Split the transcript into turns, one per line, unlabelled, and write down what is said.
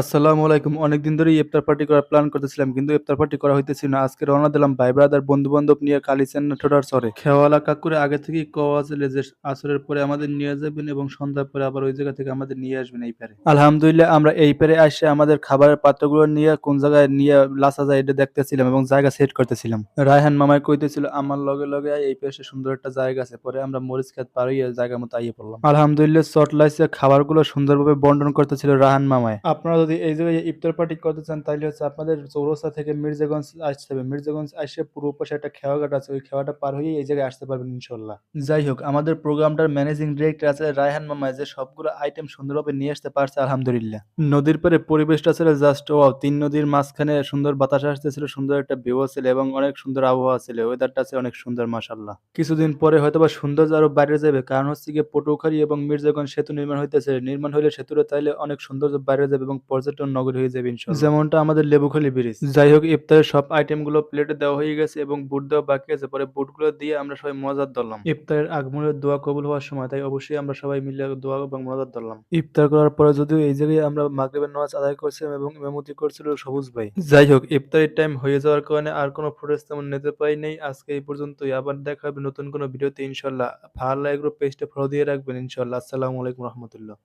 আসসালামু আলাইকুম। অনেকদিন ধরেই ইফতার পার্টি করার প্ল্যান করতেছিলাম। কিন্তু ইফতার পার্টি করা হইতেছিল না। আজকে রওনা দিলাম ভাই ব্রাদার বন্ধু-বান্ধব নিয়ে কালিচান ঠোডার চরে। খেওয়ালা কাকুরে আগে থেকেই কওয়া ছিল যে আসরের পরে আমাদের নিয়ে যাবেন এবং সন্ধ্যার পরে আবার ওই জায়গা থেকে আমাদের নিয়ে আসবেন এই পারে। আলহামদুলিল্লাহ আমরা এই পারে আইসা আমাদের খাবারের পাত্রগুলো নিয়ে কোন জায়গায় নিয়ে লাচা যায় এটা দেখতেছিলাম এবং জায়গা সেট করতেছিলাম। রায়হান মামাই কইতেছিল আমার লগে আয়, এই পাশে সুন্দর একটা জায়গা আছে। পরে আমরা মরিচ ক্ষেত পার হইয়া জায়গা মতো আইয়ে পড়লাম। আলহামদুলিল্লাহ চট লাইসা খাবারগুলো সুন্দরভাবে বন্টন করতেছিল রায়হান মামাই। আপনারা যদি এই জায়গায় ইফতার পার্টি করতে চান তাইলে হচ্ছে আপনাদের চৌরাস্তা থেকে মির্জাগঞ্জ আসতে হবে। মির্জাগঞ্জ আসে পূর্ব পাশে একটা খেওয়াঘাট আছে। ওই খেওয়াটা পার হয়েই এই জায়গায় আসতে পারবেন ইনশাল্লাহ। যাই হোক আমাদের প্রোগ্রামটার ম্যানেজিং ডিরেক্টর আছে রায়হান মামা, যে সবগুলো আইটেম সুন্দরভাবে নিয়ে আসতে পারছে আলহামদুলিল্লাহ। নদীর পারে পরিবেশটা ছিল জাস্ট ওয়াও। ৩ নদীর মাঝখানে সুন্দর বাতাস আসতেছিল, সুন্দর একটা ভিউ ছিল এবং অনেক সুন্দর আবহাওয়া ছিল। ওয়েদারটা আছে অনেক সুন্দর মাশাআল্লাহ। কিছুদিন পরে হয়তোবা সৌন্দর্য আরো বাইরে যাবে, কারণ হচ্ছে গিয়ে পটুয়াখালী এবং মির্জাগঞ্জ সেতু নির্মাণ হইতেছে। নির্মাণ হইলে সেতুটা তাইলে অনেক সৌন্দর্য বাইরে যাবে এবং পর্যটন নগরী হয়ে যাবে ইনশাআল্লাহ। যেমনটা আমাদের লেবুখালী ব্রিজ। যাই হোক ইফতারের সব আইটেম গুলো প্লেটে দেওয়া হয়ে গেছে এবং বুট দেওয়া বাকি আছে। পরে বুটগুলো দিয়ে আমরা সবাই মোনাজাত ধরলাম। ইফতারের আগমনের দোয়া কবুল হওয়ার সময়, তাই অবশ্যই আমরা সবাই মিলে দোয়া এবং মোনাজাত ধরলাম। ইফতার করার পরে যদিও এই জায়গায় আমরা মাগরিবের নামাজ আদায় করছিলাম এবং ইমামতি করছিল সবুজ ভাই। যাই হোক ইফতারের টাইম হয়ে যাওয়ার কারণে আর কোনো ফুটেজ তেমন নিতে পারি নাই। আজকে এই পর্যন্তই। আবার দেখা হবে নতুন কোনো ভিডিওতে ইনশাল্লাহ। ভালো লাগলে পেজটা ফলো দিয়ে রাখবেন ইনশাল্লাহ। আসসালামু আলাইকুম রহমতুল্লাহ।